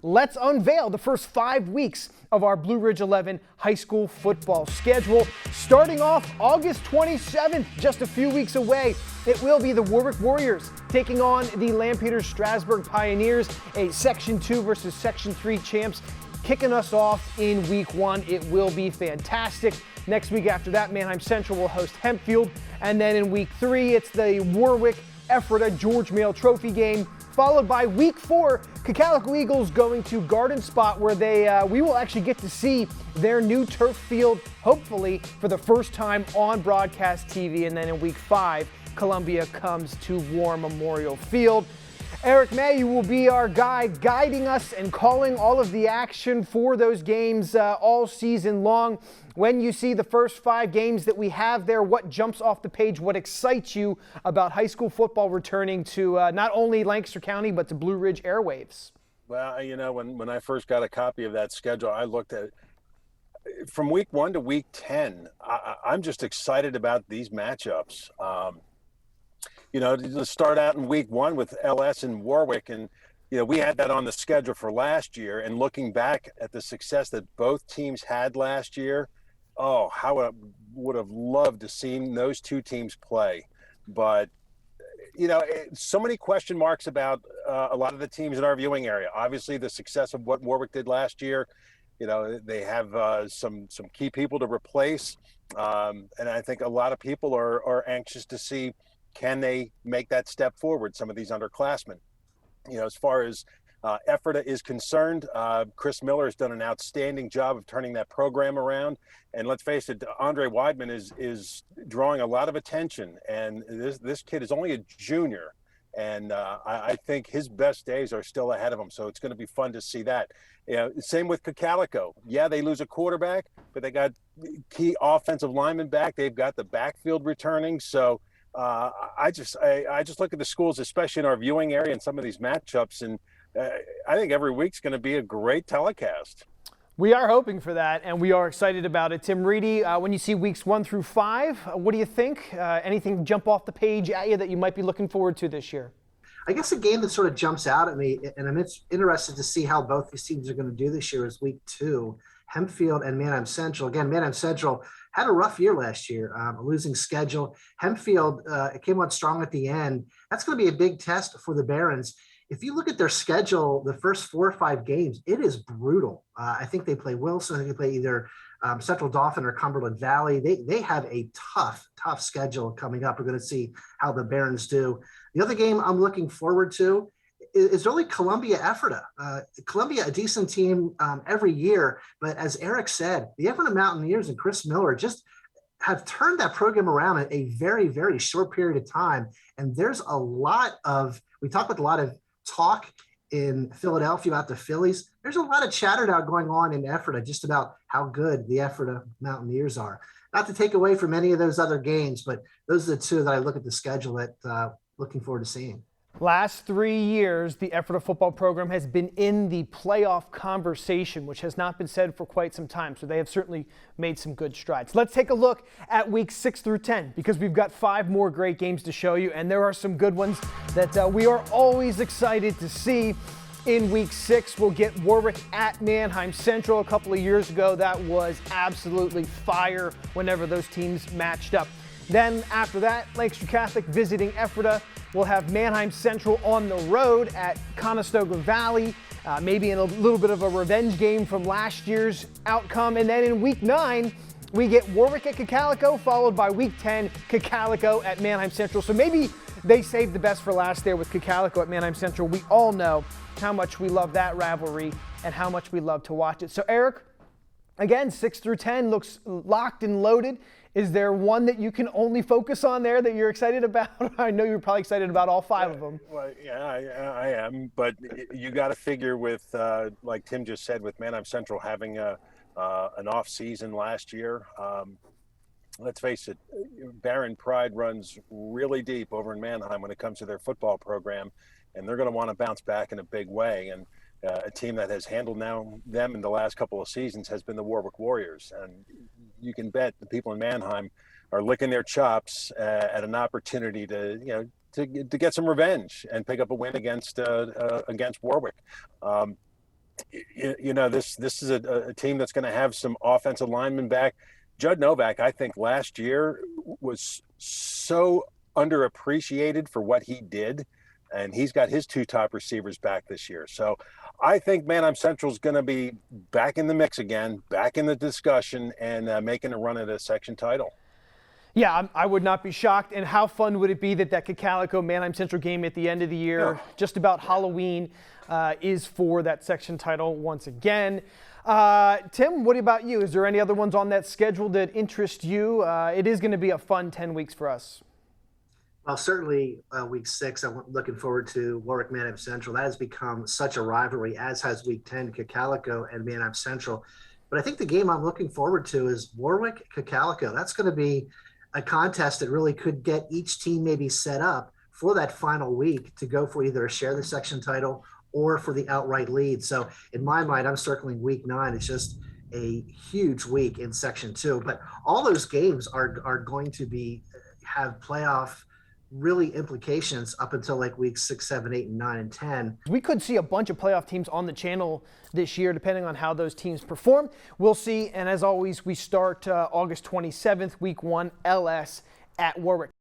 let's unveil the first 5 weeks of our Blue Ridge 11 high school football schedule. Starting off August 27th, just a few weeks away, it will be the Warwick Warriors taking on the Lampeter Strasburg Pioneers, a Section 2 versus Section 3 champs. Kicking us off in week 1. It will be fantastic. Next week after that, Manheim Central will host Hempfield. And then in week 3, it's the Warwick Ephrata George Mail Trophy game, followed by week 4, Cacalico Eagles going to Garden Spot, where we will actually get to see their new turf field, hopefully for the first time on broadcast TV. And then in week 5, Columbia comes to War Memorial Field. Eric May will be our guy guiding us and calling all of the action for those games all season long. When you see the first 5 games that we have there, what jumps off the page, what excites you about high school football returning to not only Lancaster County, but to Blue Ridge airwaves? Well, you know, when I first got a copy of that schedule, I looked at it from week 1 to week 10. I'm just excited about these matchups. You know, to start out in week 1 with LS and Warwick, and you know, we had that on the schedule for last year, and looking back at the success that both teams had last year, oh, how I would have loved to see those two teams play. But you know, so many question marks about a lot of the teams in our viewing area. Obviously, the success of what Warwick did last year, you know, they have some key people to replace, and I think a lot of people are anxious to see, can they make that step forward, some of these underclassmen. You know, as far as Ephrata is concerned, Chris Miller has done an outstanding job of turning that program around. And let's face it, Andre Weidman is drawing a lot of attention. And this kid is only a junior. And I think his best days are still ahead of him. So it's going to be fun to see that. You know, same with Cacalico. Yeah, they lose a quarterback, but they got key offensive linemen back. They've got the backfield returning. So I just look at the schools, especially in our viewing area, and some of these matchups, and I think every week's going to be a great telecast. We are hoping for that, and we are excited about it. Tim Reedy, when you see weeks 1 through 5, what do you think? Anything jump off the page at you that you might be looking forward to this year? I guess a game that sort of jumps out at me, and I'm interested to see how both these teams are going to do this year, is week 2, Hempfield and Manheim Central. Again, Manheim Central had a rough year last year, a losing schedule. Hempfield it came on strong at the end. That's going to be a big test for the Barons. If you look at their schedule, the first 4 or 5 games, it is brutal. I think they play Wilson. I think they play either Central Dauphin or Cumberland Valley. They have a tough schedule coming up. We're going to see how the Barons do. The other game I'm looking forward to is really Columbia Ephrata. Columbia, a decent team every year, but as Eric said, the Ephrata Mountaineers and Chris Miller just have turned that program around in a very, very short period of time. And there's we talk with a lot of talk in Philadelphia about the Phillies. There's a lot of chatter now going on in Ephrata just about how good the Ephrata Mountaineers are. Not to take away from any of those other games, but those are the two that I look at the schedule that looking forward to seeing. Last 3 years, the Ephrata football program has been in the playoff conversation, which has not been said for quite some time. So they have certainly made some good strides. Let's take a look at weeks 6 through 10, because we've got 5 more great games to show you. And there are some good ones that we are always excited to see. In week 6, we'll get Warwick at Manheim Central. A couple of years ago, that was absolutely fire whenever those teams matched up. Then after that, Lancaster Catholic visiting Ephrata. We'll have Manheim Central on the road at Conestoga Valley, maybe in a little bit of a revenge game from last year's outcome. And then in week 9, we get Warwick at Cacalico, followed by week 10, Cacalico at Manheim Central. So maybe they saved the best for last there with Cacalico at Manheim Central. We all know how much we love that rivalry and how much we love to watch it. So Eric, again, 6 through 10 looks locked and loaded. Is there one that you can only focus on there that you're excited about? I know you're probably excited about all 5 of them. Well, yeah, I am. But you got to figure with, like Tim just said, with Manheim Central having an off season last year. Let's face it, Baron Pride runs really deep over in Manheim when it comes to their football program, and they're going to want to bounce back in a big way. And a team that has handled them in the last couple of seasons has been the Warwick Warriors. And you can bet the people in Manheim are licking their chops at an opportunity to get some revenge and pick up a win against Warwick. This is a team that's going to have some offensive linemen back. Judd Novak, I think last year was so underappreciated for what he did, and he's got his 2 top receivers back this year. So I think Manheim Central is going to be back in the mix again, back in the discussion, and making a run at a section title. Yeah, I would not be shocked. And how fun would it be that Cacalico Manheim Central game at the end of the year, just about Halloween, is for that section title once again. Tim, what about you? Is there any other ones on that schedule that interest you? It is going to be a fun 10 weeks for us. Well, certainly week 6, I'm looking forward to Warwick Manheim Central. That has become such a rivalry, as has week 10, Cacalico and Manheim Central. But I think the game I'm looking forward to is Warwick Cacalico. That's going to be a contest that really could get each team maybe set up for that final week to go for either a share the section title or for the outright lead. So in my mind, I'm circling week 9. It's just a huge week in section 2. But all those games are going to have playoff really implications up until like weeks 6, 7, 8, and 9, and 10. We could see a bunch of playoff teams on the channel this year, depending on how those teams perform. We'll see. And as always, we start August 27th, week 1, LS at Warwick.